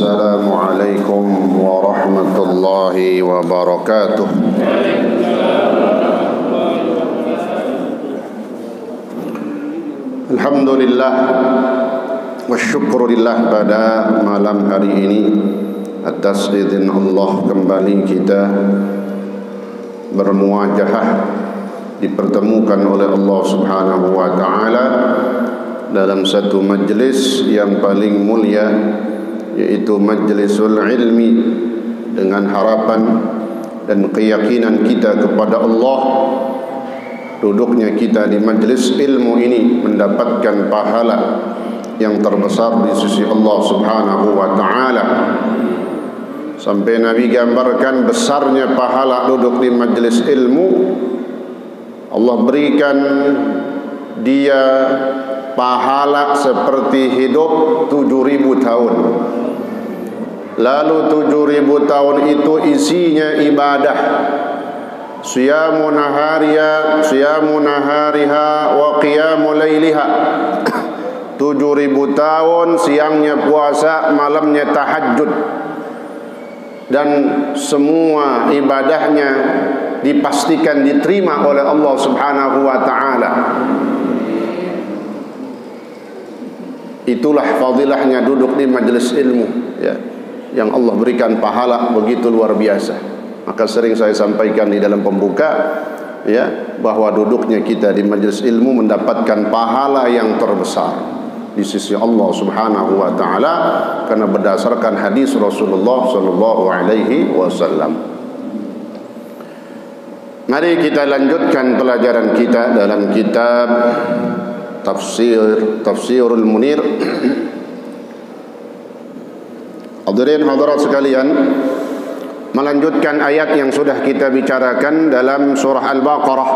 Assalamualaikum warahmatullahi wabarakatuh. Alhamdulillah wa syukurillah pada malam hari ini atas izin Allah kembali kita bermuajahah dipertemukan oleh Allah Subhanahu wa taala dalam satu majlis yang paling mulia, yaitu majlisul ilmi, dengan harapan dan keyakinan kita kepada Allah. Duduknya kita di majlis ilmu ini mendapatkan pahala yang terbesar di sisi Allah Subhanahu wa taala. Sampai Nabi gambarkan besarnya pahala duduk di majlis ilmu. Allah berikan dia pahala seperti hidup 7.000 tahun. Lalu 7.000 tahun itu isinya ibadah. Siyamu nahariha wa qiyamu layliha. 7.000 tahun, siangnya puasa, malamnya tahajud. Dan semua ibadahnya dipastikan diterima oleh Allah Subhanahu wa taala. Itulah fadilahnya duduk di majlis ilmu, ya, yang Allah berikan pahala begitu luar biasa. Maka sering saya sampaikan di dalam pembuka, ya, bahwa duduknya kita di majlis ilmu mendapatkan pahala yang terbesar di sisi Allah Subhanahu wa taala, karena berdasarkan hadis Rasulullah sallallahu alaihi wasallam. Mari kita lanjutkan pelajaran kita dalam kitab Tafsirul Munir. Hadirin hadirat sekalian, melanjutkan ayat yang sudah kita bicarakan dalam surah Al-Baqarah,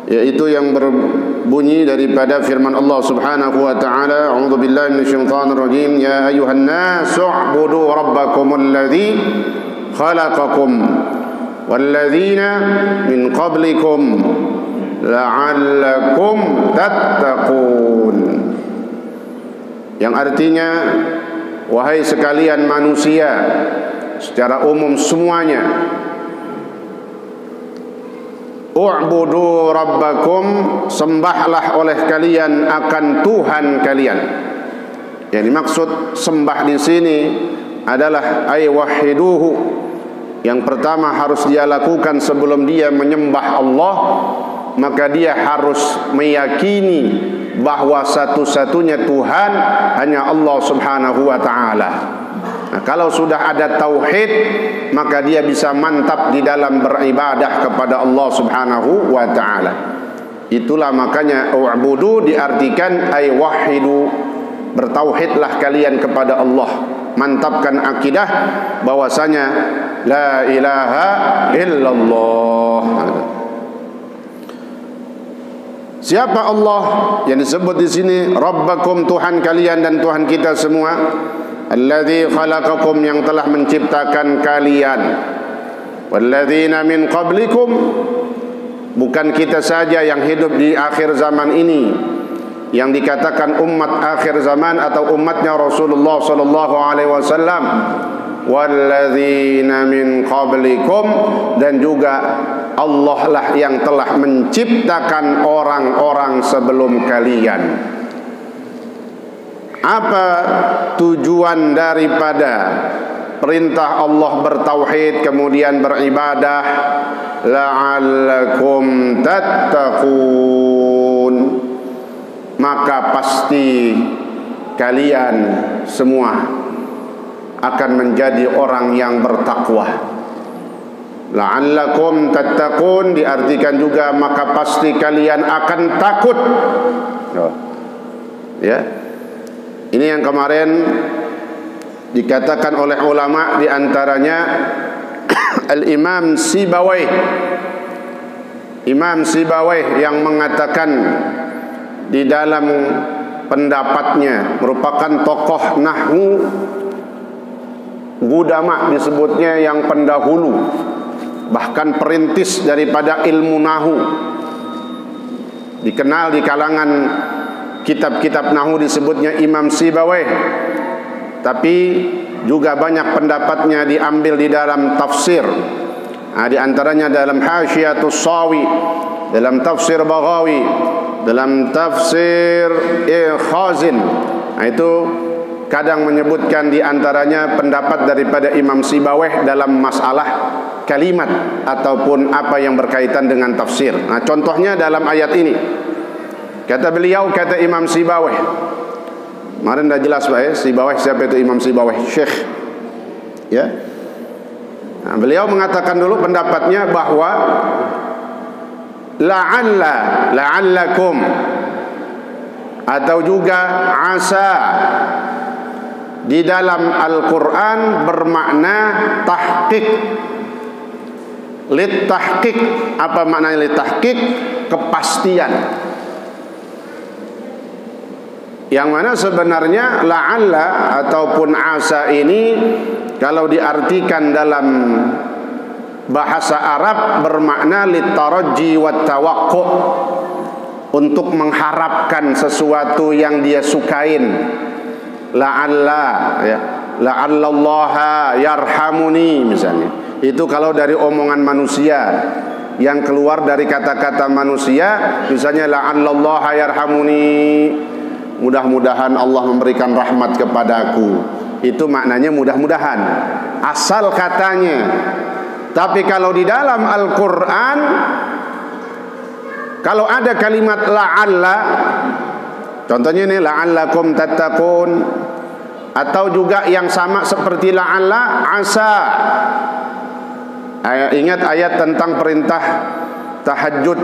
yaitu yang berbunyi daripada firman Allah Subhanahu wa taala, a'udzu billahi minasyaitonir rajim, ya ayyuhan nasu u'budu rabbakumul ladzi khalaqakum walladzina min qablikum la'allakum tattaqun. Yang artinya, wahai sekalian manusia secara umum semuanya, u'budu rabbakum, sembahlah oleh kalian akan Tuhan kalian. Yang dimaksud sembah di sini adalah ay wahiduhu. Yang pertama harus dia lakukan sebelum dia menyembah Allah, maka dia harus meyakini bahwa satu-satunya Tuhan hanya Allah Subhanahu wa taala. Nah, kalau sudah ada tauhid, maka dia bisa mantap di dalam beribadah kepada Allah Subhanahu wa taala. Itulah makanya u'budu diartikan ay wahidu, bertauhidlah kalian kepada Allah, mantapkan akidah bahwasanya la ilaha illallah. Siapa Allah yang disebut di sini? Rabbakum, Tuhan kalian dan Tuhan kita semua. Alladzi khalaqakum, yang telah menciptakan kalian. Walladzina min qablikum, bukan kita saja yang hidup di akhir zaman ini, yang dikatakan umat akhir zaman atau umatnya Rasulullah sallallahu alaihi wasallam. Walladzina min qablikum, dan juga Allah lah yang telah menciptakan orang-orang sebelum kalian. Apa tujuan daripada perintah Allah bertauhid kemudian beribadah? La'allakum tattaqun, maka pasti kalian semua akan menjadi orang yang bertakwa. La'allakum tattaqun diartikan juga maka pasti kalian akan takut. Ya. Ini yang kemarin dikatakan oleh ulama, di antaranya Al-Imam Sibawayh. Imam Sibawayh yang mengatakan di dalam pendapatnya, merupakan tokoh nahwu Gudama disebutnya, yang pendahulu, bahkan perintis daripada ilmu nahu. Dikenal di kalangan kitab-kitab nahu disebutnya Imam Sibawayh. tapi juga banyak pendapatnya diambil di dalam tafsir. Di antaranya dalam Hasyiatus Sawi, dalam tafsir Baghawi, dalam tafsir Khazin. Itu kadang menyebutkan di antaranya pendapat daripada Imam Sibawayh dalam masalah kalimat ataupun apa yang berkaitan dengan tafsir. Contohnya dalam ayat ini. Kata beliau, kata Imam Sibawayh. Kemarin dah jelas Pak ya, Sibawayh siapa itu Imam Sibawayh? Syekh. Ya. Beliau mengatakan dulu pendapatnya bahwa la'allakum atau juga asa di dalam Al-Quran bermakna tahqiq. Lit tahqiq, apa maknanya lit tahqiq? Kepastian. Yang mana sebenarnya la'alla ataupun asa ini kalau diartikan dalam bahasa Arab bermakna litaraji wat tawaqqa, untuk mengharapkan sesuatu yang dia sukain. La'alla ya, la'allallaha yarhamuni misalnya. Itu kalau dari omongan manusia, yang keluar dari kata-kata manusia, misalnya la'allallaha yarhamuni, mudah-mudahan Allah memberikan rahmat kepadaku. Itu maknanya mudah-mudahan, asal katanya. Tapi kalau di dalam Al-Quran, kalau ada kalimat la'alla, contohnya ini la'allakum tattaqun, atau juga yang sama seperti la'alla asa. Ingat ayat tentang perintah tahajud,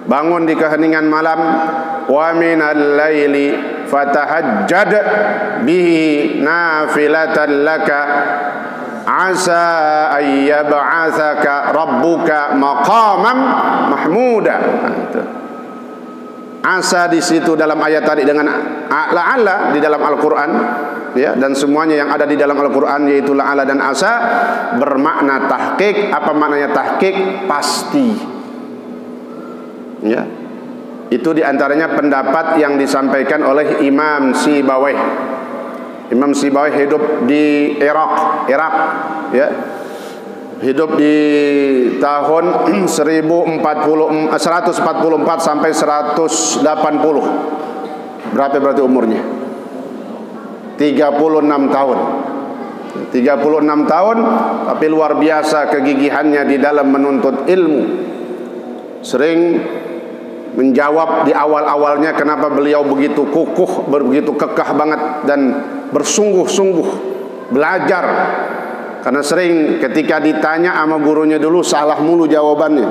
bangun di keheningan malam, wa minal laili fatahajjad bihi nafilatan laka asa ayyab'atsaka rabbuka maqaman mahmuda. Asa di situ dalam ayat tadi dengan la'alla di dalam Al-Quran, ya, dan semuanya yang ada di dalam Al-Quran yaitu la'alla dan asa bermakna tahqiq. Apa maknanya tahqiq? Pasti. Ya, itu diantaranya pendapat yang disampaikan oleh Imam Sibawayh. Imam Sibawayh hidup di Irak, ya, hidup di tahun 144 sampai 180. Berapa berarti umurnya? 36 tahun. 36 tahun, tapi luar biasa kegigihannya di dalam menuntut ilmu. Sering menjawab di awal-awalnya kenapa beliau begitu kukuh, begitu kekeh banget dan bersungguh-sungguh belajar. Karena sering ketika ditanya sama gurunya dulu salah mulu jawabannya.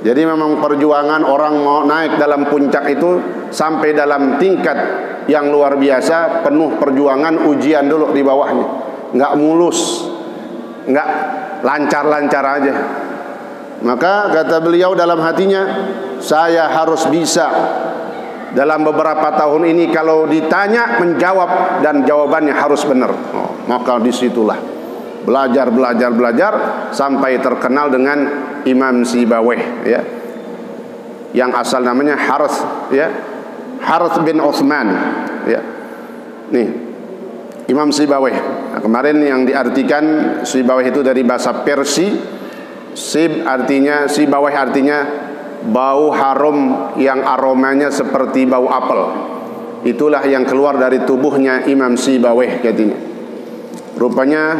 Jadi memang perjuangan orang mau naik dalam puncak itu sampai dalam tingkat yang luar biasa, penuh perjuangan, ujian dulu di bawahnya. Enggak mulus, enggak lancar-lancar aja. Maka kata beliau dalam hatinya, saya harus bisa dalam beberapa tahun ini kalau ditanya menjawab dan jawabannya harus benar. Maka disitulah belajar sampai terkenal dengan Imam Sibawayh, ya, yang asal namanya Harith, ya, Harith bin Uthman, ya. Nih Imam Sibawayh. Nah, kemarin yang diartikan Sibawayh itu dari bahasa Persia. Sibawayh artinya bau harum yang aromanya seperti bau apel. Itulah yang keluar dari tubuhnya Imam Sibawayh katanya. Rupanya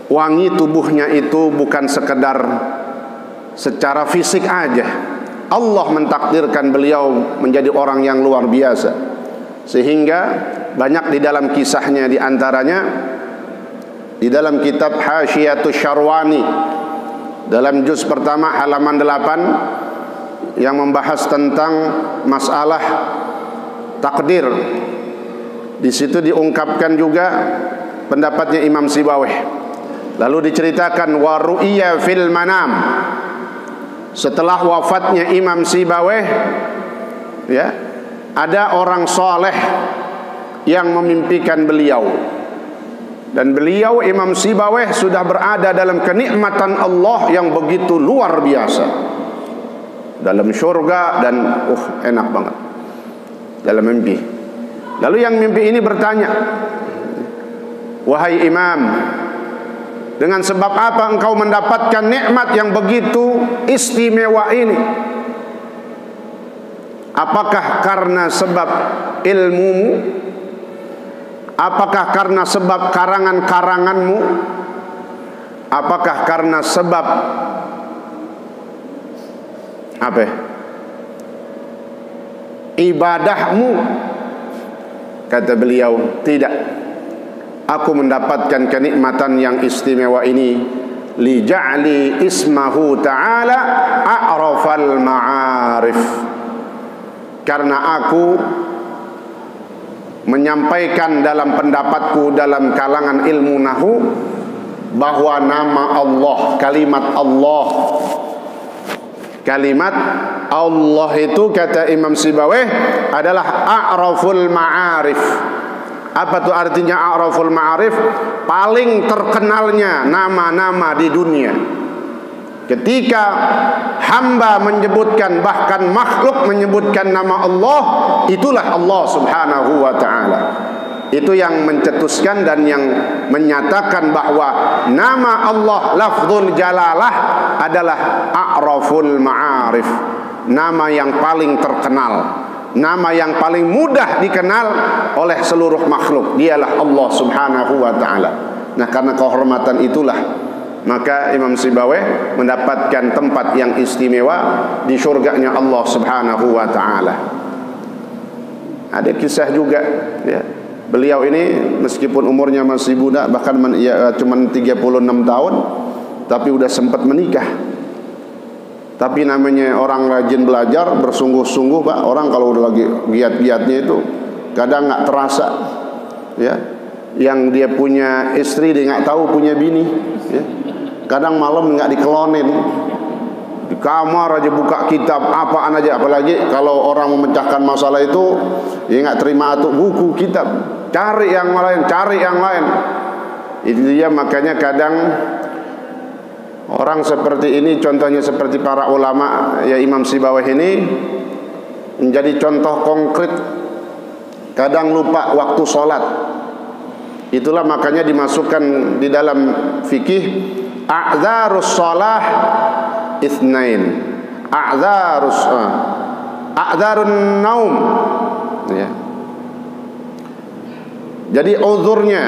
wangi tubuhnya itu bukan sekedar secara fisik aja. Allah mentakdirkan beliau menjadi orang yang luar biasa, sehingga banyak di dalam kisahnya, di antaranya di dalam kitab Hasyiatus Syarwani dalam juz pertama halaman 8 yang membahas tentang masalah takdir. Di situ diungkapkan juga pendapatnya Imam Sibawayh. Lalu diceritakan wa ru'ya fil manam. Setelah wafatnya Imam Sibawayh, ya, ada orang soleh yang memimpikan beliau. Dan beliau Imam Sibawayh sudah berada dalam kenikmatan Allah yang begitu luar biasa, dalam syurga, dan enak banget dalam mimpi. Lalu yang mimpi ini bertanya, Wahai imam, dengan sebab apa engkau mendapatkan nikmat yang begitu istimewa ini? Apakah karena sebab ilmumu? Apakah karena sebab karangan-karanganmu? Apakah karena sebab apa? Ibadahmu? Kata beliau, tidak. Aku mendapatkan kenikmatan yang istimewa ini li ja'li ismahu ta'ala a'rafal ma'arif, karena aku menyampaikan dalam pendapatku dalam kalangan ilmu nahu bahwa nama Allah, kalimat Allah itu kata Imam Sibawayh adalah a'raful ma'arif. Apa itu artinya a'raful ma'arif? Paling terkenalnya nama-nama di dunia. Ketika hamba menyebutkan, bahkan makhluk menyebutkan nama Allah, itulah Allah subhanahu wa ta'ala. Itu yang mencetuskan dan yang menyatakan bahwa nama Allah lafzul jalalah adalah a'raful ma'arif, nama yang paling terkenal, nama yang paling mudah dikenal oleh seluruh makhluk. Dialah Allah subhanahu wa ta'ala. Nah, karena kehormatan itulah maka Imam Sibawayh mendapatkan tempat yang istimewa di surganya Allah subhanahu wa ta'ala. Ada kisah juga ya. Beliau ini meskipun umurnya masih muda, bahkan cuma 36 tahun, tapi udah sempat menikah. Tapi namanya orang rajin belajar, bersungguh-sungguh Pak. Orang kalau udah lagi giat-giatnya itu kadang nggak terasa ya. Yang dia punya istri dia nggak tahu punya bini ya. Kadang malam nggak dikelonin, di kamar aja buka kitab apaan aja. Apalagi kalau orang memecahkan masalah itu ya nggak terima atau buku kitab, cari yang lain. Itu dia, makanya kadang orang seperti ini, contohnya seperti para ulama ya, Imam Sibawayh ini menjadi contoh konkret. Kadang lupa waktu sholat. Itulah makanya dimasukkan di dalam fikih a'dzarus shalah itsnain, a'dzarun naum ya. Jadi uzurnya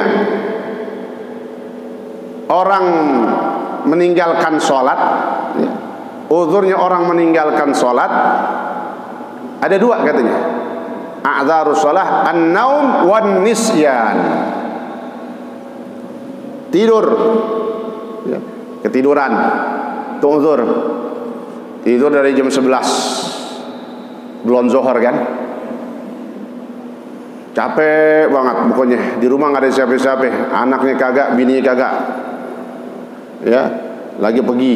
orang meninggalkan sholat ya. Uzurnya orang meninggalkan sholat ada dua katanya. A'dzarus shalah an-naum wan nisyan, tidur ya, ketiduran itu uzur. Tidur dari jam 11 belum zuhur kan, capek banget pokoknya, di rumah nggak ada siapa-siapa, anaknya kagak, bininya kagak ya, lagi pergi,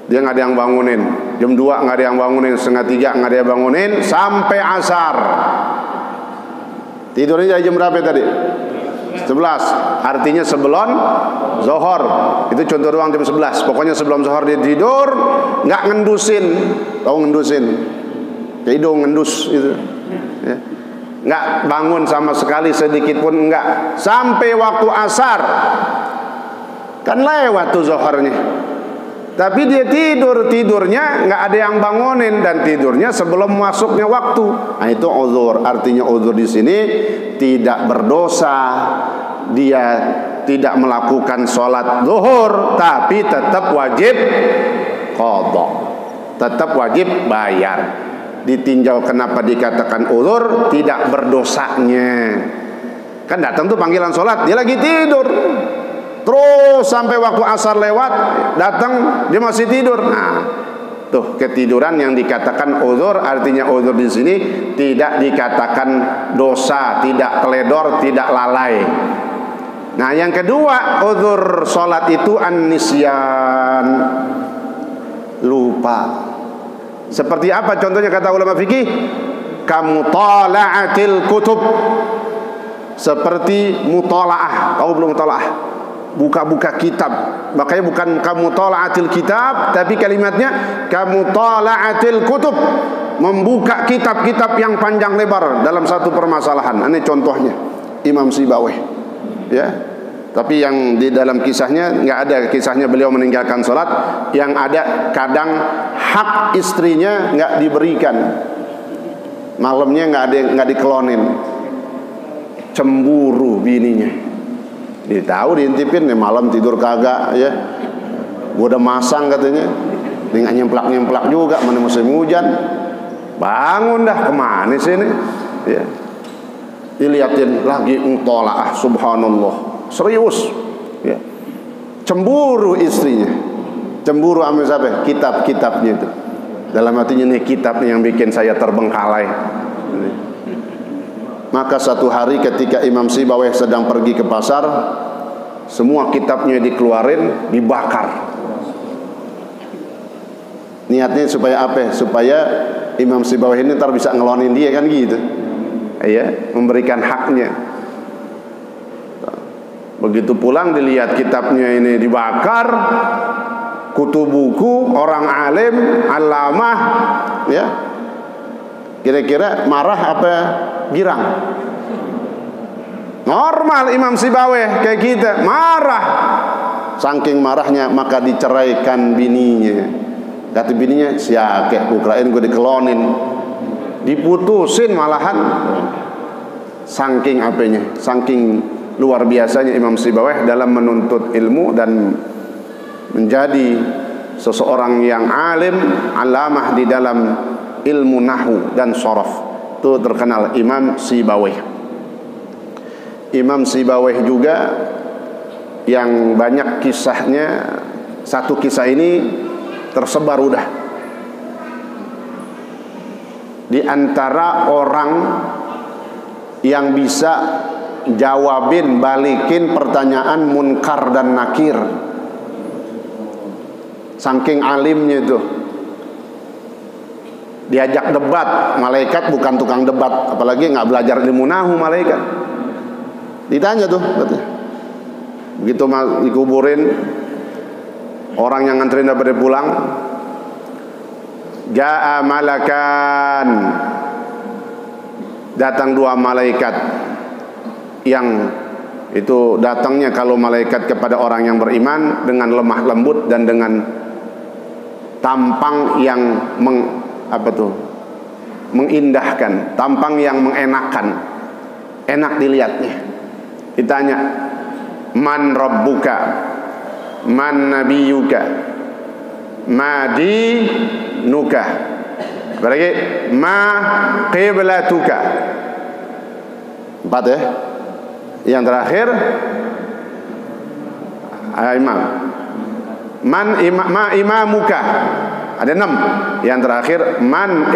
dia nggak ada yang bangunin. Jam 2 nggak ada yang bangunin, setengah 3 nggak ada yang bangunin, sampai asar. Tidurnya dari jam berapa tadi? 11, artinya sebelum zuhur. Itu contoh doang, jam 11. Pokoknya sebelum zuhur dia tidur, nggak ngendusin. Tahu ngendusin? Kayak hidung ngendus itu ya. Nggak bangun sama sekali sedikit pun nggak, sampai waktu asar. Kan lewat tuh zuhurnya, tapi dia tidurnya nggak ada yang bangunin, dan tidurnya sebelum masuknya waktu. Nah, itu uzur. Artinya uzur di sini tidak berdosa, dia tidak melakukan sholat zuhur, tapi tetap wajib qadha, tetap wajib bayar, ditinjau. Kenapa dikatakan uzur? Tidak berdosanya. Kan datang tuh panggilan sholat, dia lagi tidur, terus sampai waktu asar lewat, datang dia masih tidur. Nah, tuh ketiduran yang dikatakan uzur. Artinya uzur di sini tidak dikatakan dosa, tidak teledor, tidak lalai. Nah, yang kedua, uzur sholat itu an-nisyan, lupa. Seperti apa contohnya kata ulama fikih? Kamutala'atil kutub, seperti mutalaah. Tahu belum mutalaah? Buka-buka kitab. Makanya bukan kamutala'atil kitab, tapi kalimatnya kamutala'atil kutub, membuka kitab-kitab yang panjang lebar dalam satu permasalahan. Ini contohnya Imam Sibawayh ya. Tapi yang di dalam kisahnya nggak ada kisahnya beliau meninggalkan sholat. Yang ada kadang hak istrinya nggak diberikan, malamnya nggak dikelonin, cemburu bininya. Dia tahu diintipin nih malam tidur kagak ya. Gua udah masang katanya, nggak nyemplak juga, mana musim hujan. Bangun dah, kemana sih ini? Ya. Dilihatin lagi tolaah, subhanallah. Serius ya. Cemburu istrinya. Cemburu sama siapa? Kitab-kitabnya itu. Dalam hatinya nih kitab yang bikin saya terbengkalai. Maka satu hari ketika Imam Sibawayh sedang pergi ke pasar, semua kitabnya dikeluarin, dibakar. Niatnya supaya apa? Supaya Imam Sibawayh ini ntar bisa ngelonin dia kan gitu. Ya, memberikan haknya. Begitu pulang dilihat kitabnya ini dibakar, kutu buku orang alim, alamah, ya. Kira-kira marah apa girang? Normal Imam Sibawayh kayak kita, marah. Saking marahnya maka diceraikan bininya. Kata bininya, siakek kukirain gue dikelonin. Diputusin malahan. Saking apanya? Saking luar biasanya Imam Sibawayh dalam menuntut ilmu dan menjadi seseorang yang alim, alamah di dalam ilmu nahwu dan sharaf. Itu terkenal Imam Sibawayh. Imam Sibawayh juga yang banyak kisahnya, satu kisah ini tersebar udah di antara orang yang bisa jawabin, balikin pertanyaan munkar dan nakir. Saking alimnya itu. Diajak debat, malaikat bukan tukang debat, apalagi nggak belajar ilmu nahu malaikat. Ditanya tuh, katanya. Begitu dikuburin, orang yang nganterin pada pulang, ja'a malakan, datang dua malaikat. Yang itu datangnya kalau malaikat kepada orang yang beriman dengan lemah lembut dan dengan tampang yang mengindahkan, tampang yang mengenakan, enak dilihatnya. Ditanya, man rabbuka, man nabiyuka, ma dinuka, berarti ma qiblatuka. 4 ya. Yang terakhir imam. Ma imamuka. Ada 6. Yang terakhir man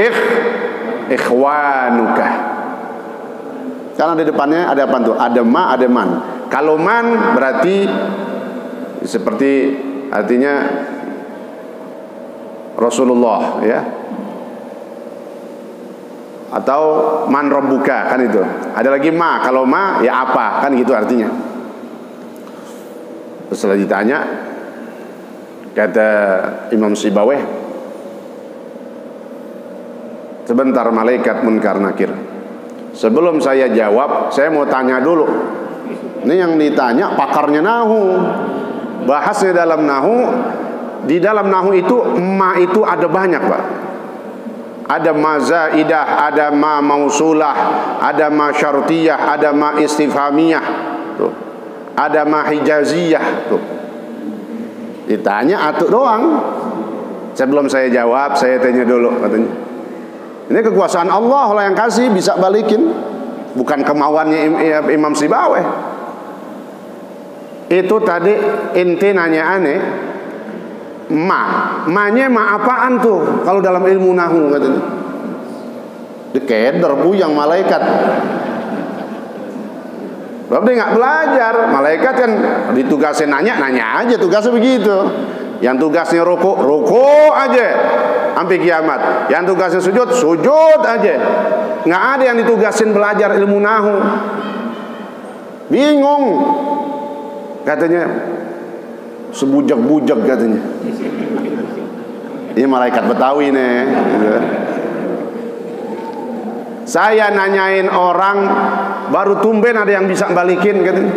ikhwanuka. Karena di depannya ada apa tuh? Ada ma, ada man. Kalau man berarti seperti artinya Rasulullah ya. Atau man rabbuka kan itu. Ada lagi ma, kalau ma ya apa kan gitu artinya. Setelah ditanya, kata Imam Sibawayh, sebentar malaikat munkar nakir. Sebelum saya jawab, saya mau tanya dulu. Ini yang ditanya pakarnya nahu. Bahasnya dalam nahu. Di dalam nahu itu ma itu ada banyak, Pak. Ada ma zaidah, ada ma mausulah, ada ma syartiyah, ada ma istifhamiyah, tuh. Ada ma hijaziyah, tuh. Ditanya atuk doang. Sebelum saya jawab, saya tanya dulu katanya. Ini kekuasaan Allah lah yang kasih, bisa balikin. Bukan kemauannya Imam Sibawayh. Itu tadi inti nanya aneh. Ma-nya ma apaan tuh kalau dalam ilmu nahu katanya. Dikeder buyang malaikat. Sebab dia nggak belajar. Malaikat kan ditugasin nanya aja, tugasnya begitu. Yang tugasnya ruku aja sampai kiamat. Yang tugasnya sujud aja. Nggak ada yang ditugasin belajar ilmu nahu. Bingung katanya. Sebujak-bujak katanya. Ini malaikat Betawi nih. Saya nanyain orang, baru tumben ada yang bisa balikin katanya.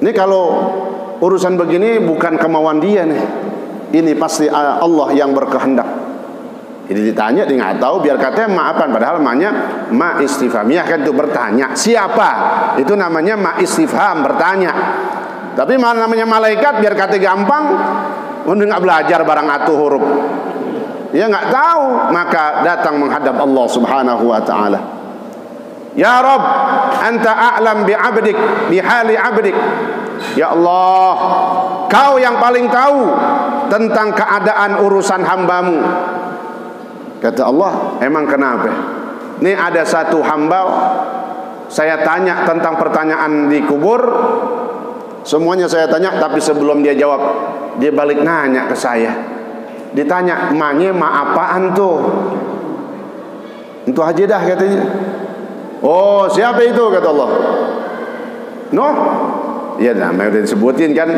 Ini kalau urusan begini bukan kemauan dia nih. Ini pasti Allah yang berkehendak. Jadi ditanya dia nggak tahu, biar katanya maafan, padahal namanya ma istifhamiyah kan, itu bertanya siapa, itu namanya ma istifham, bertanya. Tapi mana namanya malaikat, biar kata gampang, udah nggak belajar barang atuh huruf, ya nggak tahu, maka datang menghadap Allah Subhanahu wa taala. Ya Rabb, anta a'lam bi 'abdik, bi hali 'abdik. Ya Allah, kau yang paling tahu tentang keadaan urusan hambamu. Kata Allah, emang kenapa? Ini ada satu hamba, saya tanya tentang pertanyaan di kubur, semuanya saya tanya, tapi sebelum dia jawab, dia balik nanya ke saya. Ditanya, emaknya ma apaan tuh? Itu aja dah katanya. Oh, siapa itu? Kata Allah. Noh? Ya namanya udah disebutin kan.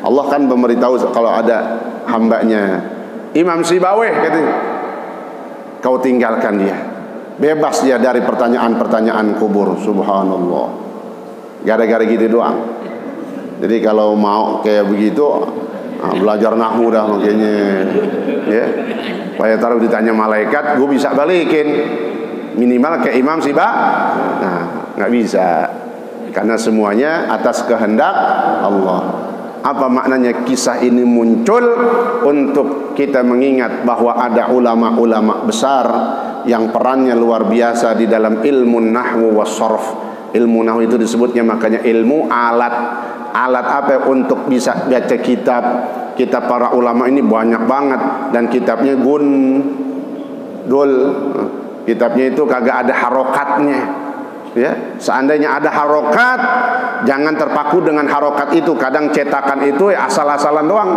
Allah kan memberitahu kalau ada hambanya Imam Sibaweh katanya, kau tinggalkan dia, bebas dia dari pertanyaan-pertanyaan kubur. Subhanallah. Gara-gara gitu doang. Jadi kalau mau kayak begitu, belajar nahwu dah makanya, ya. Supaya taruh ditanya malaikat, gue bisa balikin. Minimal kayak Imam Sibaweh. Nah, nggak bisa. Karena semuanya atas kehendak Allah. Apa maknanya kisah ini muncul? Untuk kita mengingat bahwa ada ulama-ulama besar yang perannya luar biasa di dalam ilmu nahwu was sarf. Ilmu nahwu itu disebutnya makanya ilmu alat. Alat apa untuk bisa baca kitab. Kitab para ulama ini banyak banget, dan kitabnya gundul. Kitabnya itu kagak ada harokatnya. Ya, seandainya ada harokat, jangan terpaku dengan harokat itu. Kadang cetakan itu ya asal-asalan doang.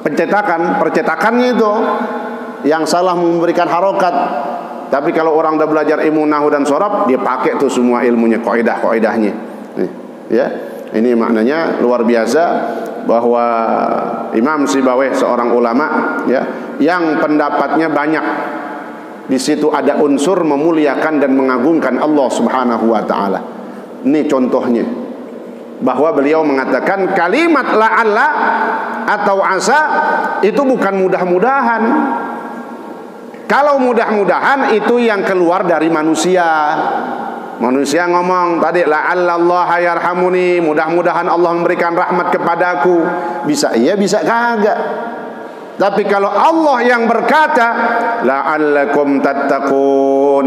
Percetakannya itu yang salah memberikan harokat. Tapi kalau orang udah belajar ilmu nahwu dan shorab, dia pakai tuh semua ilmunya, kaidah-kaidahnya. Ya, ini maknanya luar biasa, bahwa Imam Sibaweh seorang ulama, ya, yang pendapatnya banyak. Di situ ada unsur memuliakan dan mengagungkan Allah Subhanahu wa taala. Ini contohnya, bahwa beliau mengatakan kalimat la'alla atau asa itu bukan mudah-mudahan. Kalau mudah-mudahan itu yang keluar dari manusia. Manusia ngomong tadi la'alla Allah yarhamuni, mudah-mudahan Allah memberikan rahmat kepadaku. Bisa iya, bisa kagak. Tapi kalau Allah yang berkata la'allakum tattaqun,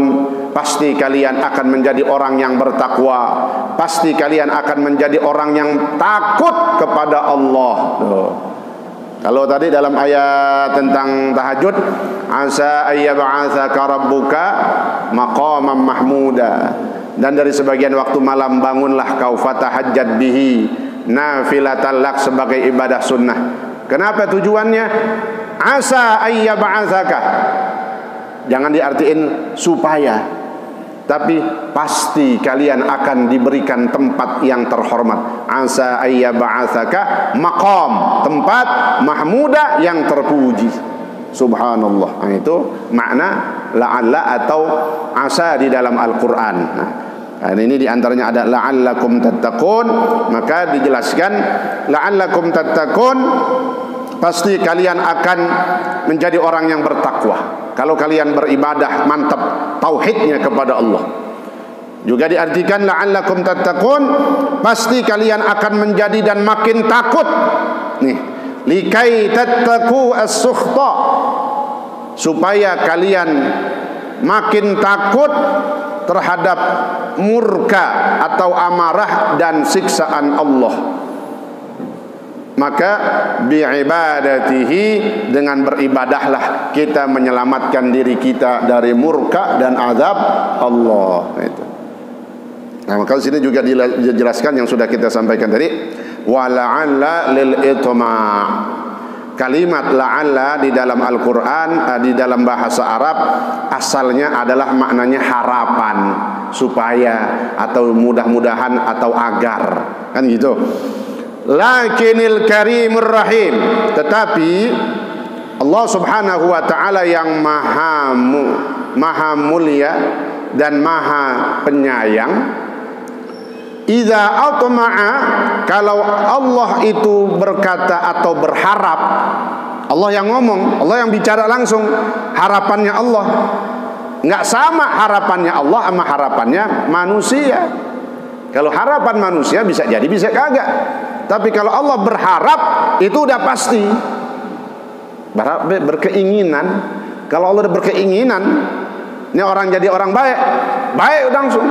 pasti kalian akan menjadi orang yang bertakwa, pasti kalian akan menjadi orang yang takut kepada Allah. Tuh. Kalau tadi dalam ayat tentang tahajud, asa ayyab'atsaka rabbuka maqaman mahmuda, dan dari sebagian waktu malam bangunlah kau fatahajjad bihi nafilatan lak, sebagai ibadah sunnah. Kenapa tujuannya? Asa ayyab'atsaka, jangan diartiin supaya, tapi pasti kalian akan diberikan tempat yang terhormat. Asa ayyab'atsaka maqam, tempat mahmuda yang terpuji. Subhanallah. Nah, itu makna la'alla atau asa di dalam Al-Quran. Nah, ini diantaranya ada la'allakum tattaqun. Maka dijelaskan la'allakum tattaqun, pasti kalian akan menjadi orang yang bertakwa. Kalau kalian beribadah mantap tauhidnya kepada Allah. Juga diartikan la'allakum tattaqun, pasti kalian akan menjadi dan makin takut. Nih, likai tattaqu as-sukhta, supaya kalian makin takut terhadap murka atau amarah dan siksaan Allah. Maka bi'ibadatihi, dengan beribadahlah kita menyelamatkan diri kita dari murka dan azab Allah. Itu. Nah, maka di sini juga dijelaskan yang sudah kita sampaikan tadi, wa la'alla lil itma'. Kalimat la'alla di dalam Al-Quran, di dalam bahasa Arab, asalnya adalah maknanya harapan, supaya, atau mudah-mudahan, atau agar, kan gitu. Lakinil karimur rahim, tetapi Allah Subhanahu wa ta'ala yang maha mulia dan maha penyayang, Idza atma'a, kalau Allah itu berkata atau berharap, Allah yang ngomong, Allah yang bicara langsung, harapannya Allah nggak sama harapannya Allah sama harapannya manusia. Kalau harapan manusia bisa jadi bisa kagak, tapi kalau Allah berharap itu udah pasti. Berkeinginan, kalau Allah udah berkeinginan ini orang jadi orang baik, baik langsung.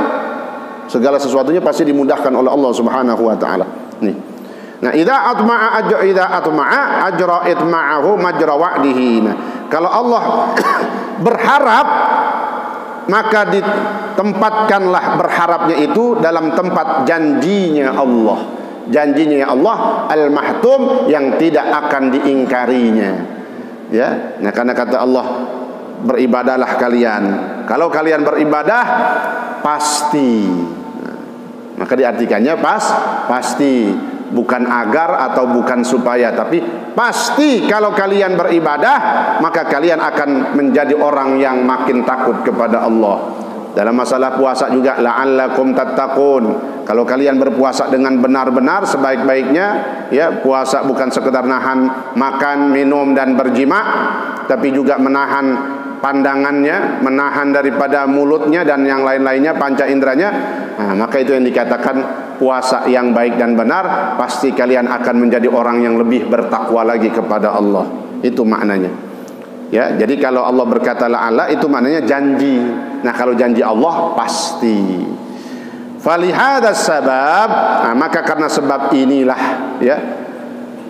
Segala sesuatunya pasti dimudahkan oleh Allah Subhanahu wa taala. Nih. Nah, idza atma'a ajra itma'ahu majra wa'dihi. Nah, kalau Allah berharap, maka ditempatkanlah berharapnya itu dalam tempat janjinya Allah. Janjinya Allah al-mahtum, yang tidak akan diingkarinya. Ya, nah karena kata Allah, beribadahlah kalian. Kalau kalian beribadah pasti. Maka diartikannya pasti, bukan agar atau bukan supaya, tapi pasti kalau kalian beribadah maka kalian akan menjadi orang yang makin takut kepada Allah. Dalam masalah puasa juga, la'allakum tattaqun. Kalau kalian berpuasa dengan benar-benar sebaik-baiknya, ya, puasa bukan sekedar nahan makan, minum dan berjima, tapi juga menahan pandangannya, menahan daripada mulutnya dan yang lain-lainnya, panca inderanya. Nah, maka itu yang dikatakan puasa yang baik dan benar. Pasti kalian akan menjadi orang yang lebih bertakwa lagi kepada Allah. Itu maknanya. Ya, jadi kalau Allah berkata la'alla, itu maknanya janji. Nah, kalau janji Allah pasti. Falihadas sabab, nah, maka karena sebab inilah, ya,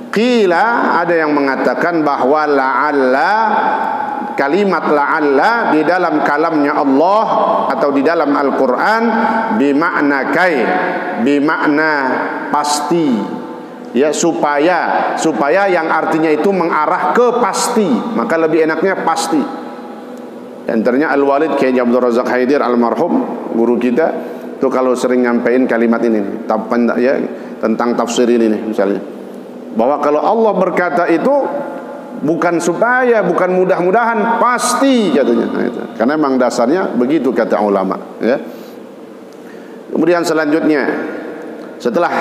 qila, ada yang mengatakan bahwa la'alla, kalimat la'alla di dalam kalamnya Allah atau di dalam Al-Quran bimakna kai, bimakna pasti, ya, supaya yang artinya itu mengarah ke pasti, maka lebih enaknya pasti. Dan ternyata Al-Walid Kiai Abdul Razak Haidir almarhum, guru kita, itu kalau sering nyampein kalimat ini, ya, tentang tafsir ini nih, misalnya, bahwa kalau Allah berkata itu bukan supaya, bukan mudah-mudahan, pasti katanya. Nah, itu. Karena memang dasarnya begitu kata ulama, ya. Kemudian selanjutnya, setelah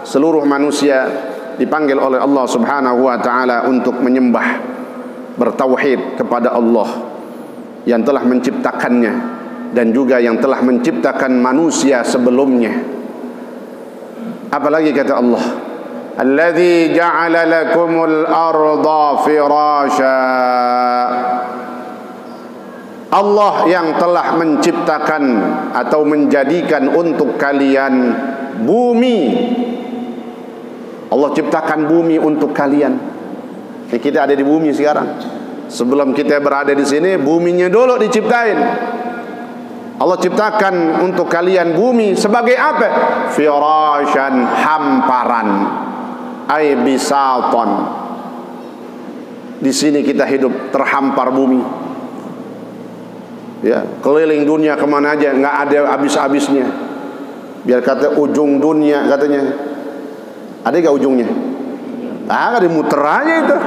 seluruh manusia dipanggil oleh Allah Subhanahu wa taala untuk menyembah, bertauhid kepada Allah yang telah menciptakannya dan juga yang telah menciptakan manusia sebelumnya. Apalagi kata Allah, alladzi ja'ala lakumul arda firasya. Allah yang telah menciptakan atau menjadikan untuk kalian bumi. Allah ciptakan bumi untuk kalian. Ini kita ada di bumi sekarang. Sebelum kita berada di sini, buminya dulu diciptain. Allah ciptakan untuk kalian bumi sebagai apa? Firasyan, hamparan. Ay bisaton. Di sini kita hidup terhampar bumi. Ya, keliling dunia kemana aja, nggak ada habis-habisnya. Biar kata ujung dunia katanya. Ada nggak ujungnya? Ah, dimuter aja itu.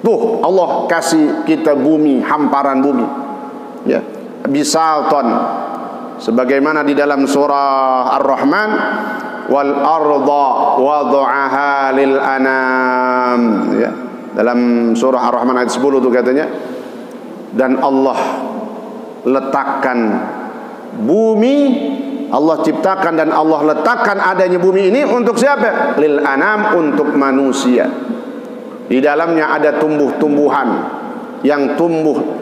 Tuh, Allah kasih kita bumi, hamparan bumi. Ya, bisaton. Sebagaimana di dalam surah Ar-Rahman, wal arda wada'aha lil anam, ya. Dalam surah Ar-Rahman ayat 10 itu katanya, dan Allah letakkan bumi, Allah ciptakan dan Allah letakkan adanya bumi ini untuk siapa? Lil anam, untuk manusia. Di dalamnya ada tumbuh-tumbuhan yang tumbuh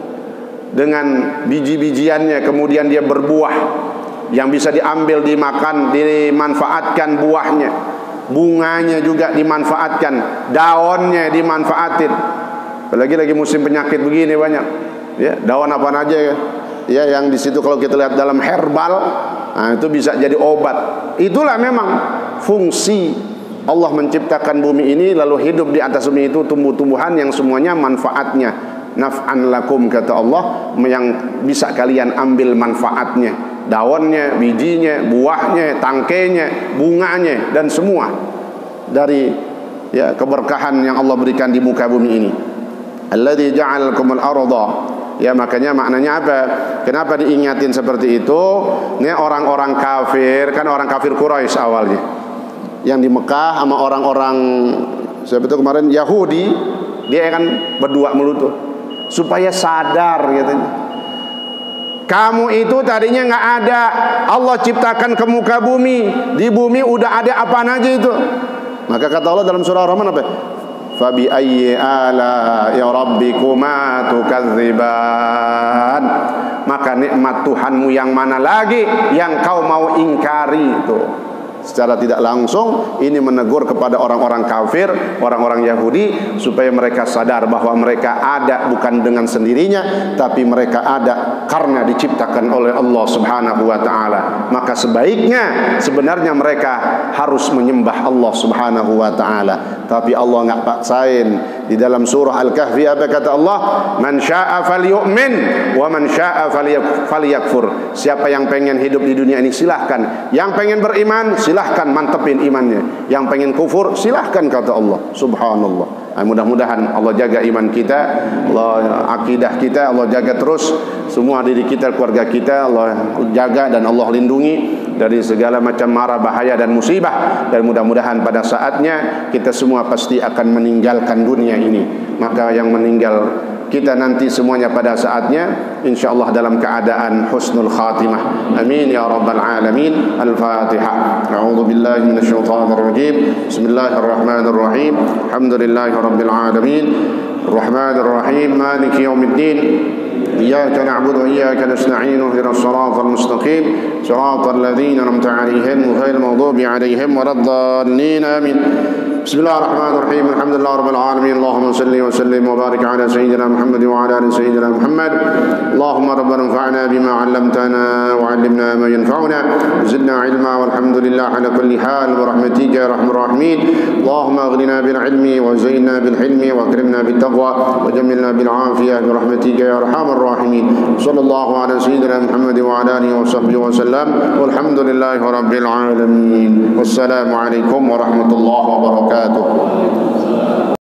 dengan biji-bijiannya, kemudian dia berbuah yang bisa diambil, dimakan, dimanfaatkan buahnya. Bunganya juga dimanfaatkan, daunnya dimanfaatin. Apalagi lagi musim penyakit begini banyak. Ya, daun apa aja ya. Ya, yang di situ kalau kita lihat dalam herbal, nah, itu bisa jadi obat. Itulah memang fungsi Allah menciptakan bumi ini, lalu hidup di atas bumi itu tumbuh-tumbuhan yang semuanya manfaatnya naf'an lakum, kata Allah, yang bisa kalian ambil manfaatnya, daunnya, bijinya, buahnya, tangkainya, bunganya, dan semua dari, ya, keberkahan yang Allah berikan di muka bumi ini. Alladzi ja'alakumul arda Ya, makanya maknanya apa? Kenapa diingatin seperti itu? Ini orang-orang kafir, kan orang kafir Quraisy awalnya, yang di Mekah sama orang-orang siapa itu kemarin Yahudi, dia kan berdua mulut tuh, supaya sadar gitu. Kamu itu tadinya nggak ada, Allah ciptakan ke muka bumi, di bumi udah ada apa aja itu. Maka kata Allah dalam surah Ar-Rahman apa? Fabi ayyi ala'i rabbikuma tukadziban. Maka nikmat Tuhanmu yang mana lagi yang kau mau ingkari itu. Secara tidak langsung ini menegur kepada orang-orang kafir, orang-orang Yahudi, supaya mereka sadar bahwa mereka ada bukan dengan sendirinya, tapi mereka ada karena diciptakan oleh Allah Subhanahu wa taala. Maka sebaiknya sebenarnya mereka harus menyembah Allah Subhanahu wa taala, tapi Allah enggak paksain. Di dalam surah Al-Kahfi apa kata Allah? Man syaa'a falyu'min wa man syaa'a falyakfur. Siapa yang pengen hidup di dunia ini silahkan, yang pengen beriman silahkan mantepin imannya, yang pengen kufur silahkan kata Allah. Subhanallah. Mudah-mudahan Allah jaga iman kita, Allah akidah kita, Allah jaga terus semua diri kita, keluarga kita, Allah jaga dan Allah lindungi dari segala macam mara bahaya dan musibah. Dan mudah-mudahan pada saatnya kita semua pasti akan meninggalkan dunia ini. Maka yang meninggal kita nanti semuanya pada saatnya insyaallah dalam keadaan husnul khatimah. Amin ya rabbal alamin. Al-Fatihah. A'udzu billahi minasyaitonir rajim. Bismillahirrahmanirrahim. Alhamdulillahi rabbil alamin. Arrahmanir rahim. Maliki yaumiddin. Iyyaka na'budu wa iyyaka nasta'in. Ihdinas siratal mustaqim. Siratal ladzina an'amta 'alaihim ghairil maghdubi 'alaihim waladdallin. Amin. Bismillahirrahmanirrahim. Alhamdulillahi rabbil alamin. Allahumma shalli wa sallim wa barik ala sayyidina Muhammad wa ala ali sayyidina Muhammad. Allahumma rabbana anfa'na bima 'allamtana wa 'allimna ma yanfa'una wa zidna 'ilma walhamdulillahi ala kulli hal bi rahmatika ya arhamar rahimin. Allahumma aghnina bil 'ilmi wa zayyinna bil hilmi wa akrimna bit taqwa wa jammilna bil 'afiyah bi rahmatika ya arhamar rahimin. Sallallahu ala sayyidina Muhammad wa ala alihi wa sahbihi wa sallam. Walhamdulillahi rabbil alamin. Wassalamu alaikum warahmatullahi wabarakatuh.